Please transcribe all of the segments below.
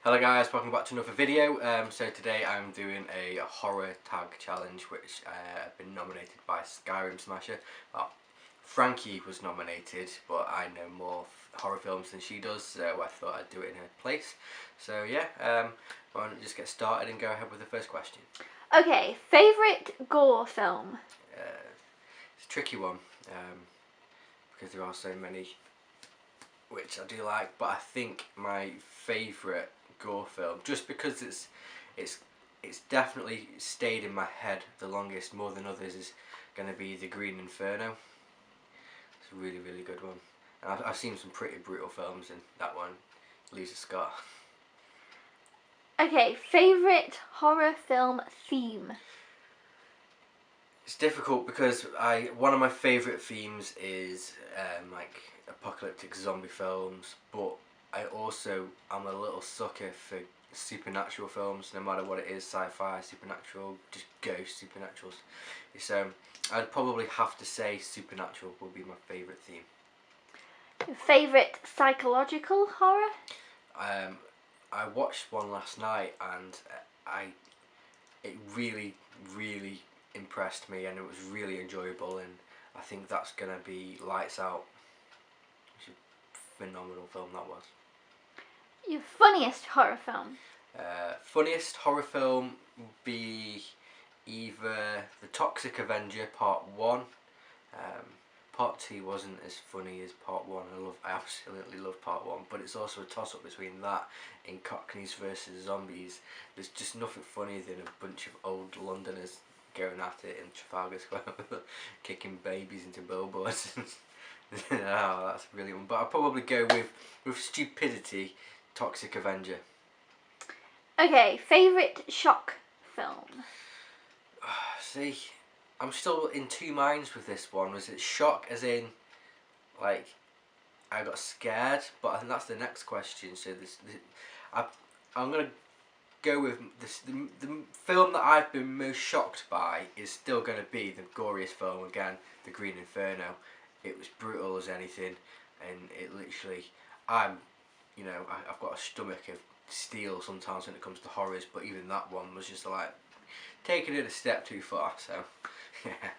Hello guys, welcome back to another video. So today I'm doing a horror tag challenge which I've been nominated by SkyrimSmasher. Well, Frankie was nominated, but I know more horror films than she does, so I thought I'd do it in her place. So yeah, why don't we just get started and go ahead with the first question. Okay, favourite Gore film? It's a tricky one, because there are so many which I do like, but I think my favourite Gore film, just because it's definitely stayed in my head the longest, more than others, is going to be The Green Inferno. It's a really, really good one. And I've seen some pretty brutal films, and that one leaves a scar. Okay, favourite horror film theme? It's difficult because one of my favourite themes is like apocalyptic zombie films, but I'm a little sucker for supernatural films, no matter what it is, sci-fi, supernatural, just ghost supernaturals. So I'd probably have to say supernatural will be my favourite theme. Favourite psychological horror? I watched one last night and it really, really impressed me, and it was really enjoyable, and I think that's going to be Lights Out. It's a phenomenal film that was. Your funniest horror film? Funniest horror film would be either The Toxic Avenger Part 1. Part 2 wasn't as funny as Part 1. I absolutely love Part 1, but it's also a toss-up between that and Cockneys vs Zombies. There's just nothing funnier than a bunch of old Londoners going at it in Trafalgar Square, kicking babies into billboards. Oh, that's a brilliant one. But I'll probably go with stupidity, Toxic Avenger. Okay, favourite shock film? See, I'm still in two minds with this one. Was it shock as in, like, I got scared? But I think that's the next question. So I'm going to go with this. The film that I've been most shocked by is still going to be the goriest film again, The Green Inferno. It was brutal as anything, and it literally, I've got a stomach of steel sometimes when it comes to horrors, but even that one was just like taking it a step too far. So yeah.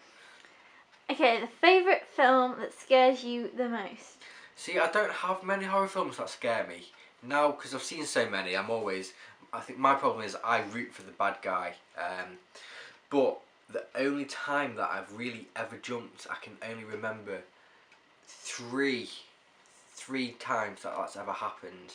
Okay, the favourite film that scares you the most? See, I don't have many horror films that scare me now because I've seen so many. I think my problem is I root for the bad guy, but the only time that I've really ever jumped, I can only remember three times that that's ever happened.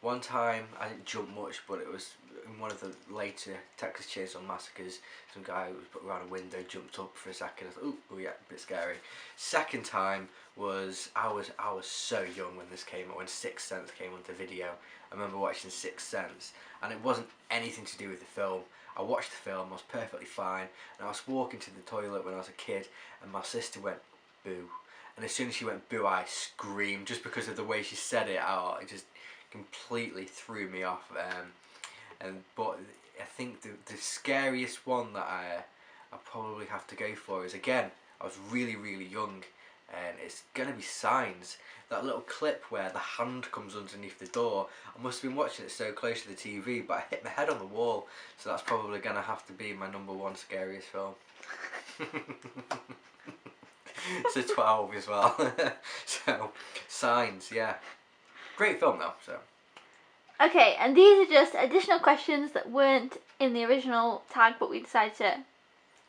One time I didn't jump much, but it was in one of the later Texas Chainsaw Massacres. Some guy was put around a window, jumped up for a second. I thought, oh yeah, a bit scary. Second time was I was so young when this came out, when Sixth Sense came onto video. I remember watching Sixth Sense, and it wasn't anything to do with the film. I watched the film, I was perfectly fine, and I was walking to the toilet when I was a kid, and my sister went boo. And as soon as she went boo, I screamed just because of the way she said it out. It just completely threw me off. But I think the scariest one that I probably have to go for is, again, I was really, really young, and it's gonna be Signs. That little clip where the hand comes underneath the door. I must have been watching it so close to the TV, but I hit my head on the wall, so that's probably gonna have to be my #1 scariest film. It's a 12 as well. So Signs, yeah, great film though. So Okay, and these are just additional questions that weren't in the original tag, but we decided to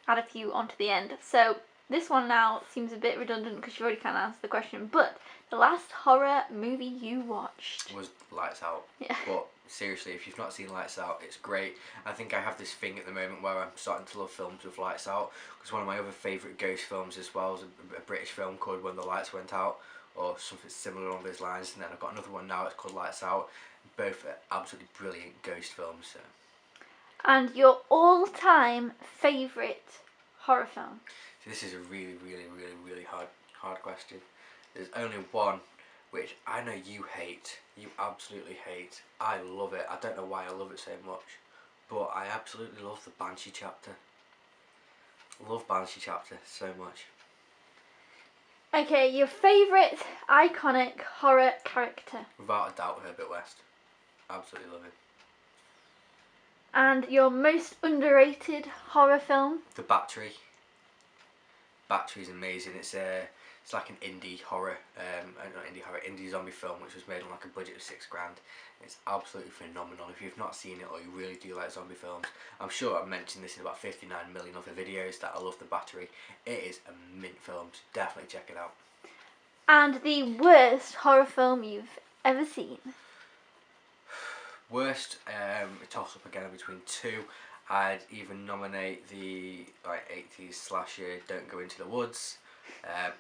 add a few onto the end. So this one now seems a bit redundant because you've already kind of answered the question, but the last horror movie you watched was Lights Out. Yeah. But seriously, if you've not seen Lights Out, it's great. I think I have this thing at the moment where I'm starting to love films with Lights Out, because one of my other favourite ghost films as well is a British film called When the Lights Went Out, or something similar along those lines. And then I've got another one now, it's called Lights Out. Both are absolutely brilliant ghost films. So. And your all-time favourite horror film? So this is a really, really, really, really hard question. There's only one which I know you hate. You absolutely hate. I love it. I don't know why I love it so much, but I absolutely love the Banshee chapter. I love Banshee chapter so much. Okay, your favourite iconic horror character? Without a doubt, Herbert West. Absolutely love it. And your most underrated horror film? The Battery. Battery's amazing. It's like an indie horror, not indie horror, indie zombie film, which was made on like a budget of £6,000. It's absolutely phenomenal. If you've not seen it or you really do like zombie films, I'm sure I've mentioned this in about 59 million other videos that I love The Battery. It is a mint film, so definitely check it out. And the worst horror film you've ever seen? Worst, a toss up again between two. I'd even nominate the 80s slasher Don't Go Into the Woods.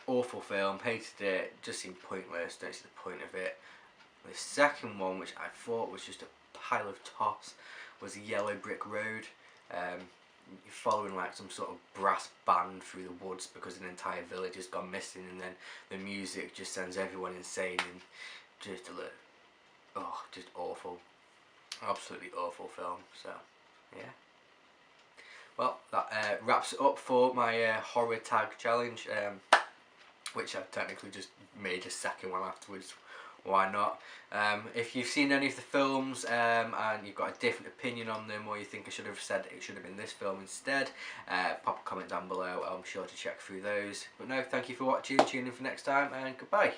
Awful film, hated it, just seemed pointless, don't see the point of it. The second one, which I thought was just a pile of toss, was Yellow Brick Road. You're following like some sort of brass band through the woods because an entire village has gone missing, and then the music just sends everyone insane, and just just awful. Absolutely awful film, so yeah. Well, that wraps it up for my horror tag challenge, which I technically just made a second one afterwards. Why not? If you've seen any of the films and you've got a different opinion on them, or you think I should have said it should have been this film instead, pop a comment down below. I'm sure to check through those. But no, thank you for watching. Tune in for next time, and goodbye.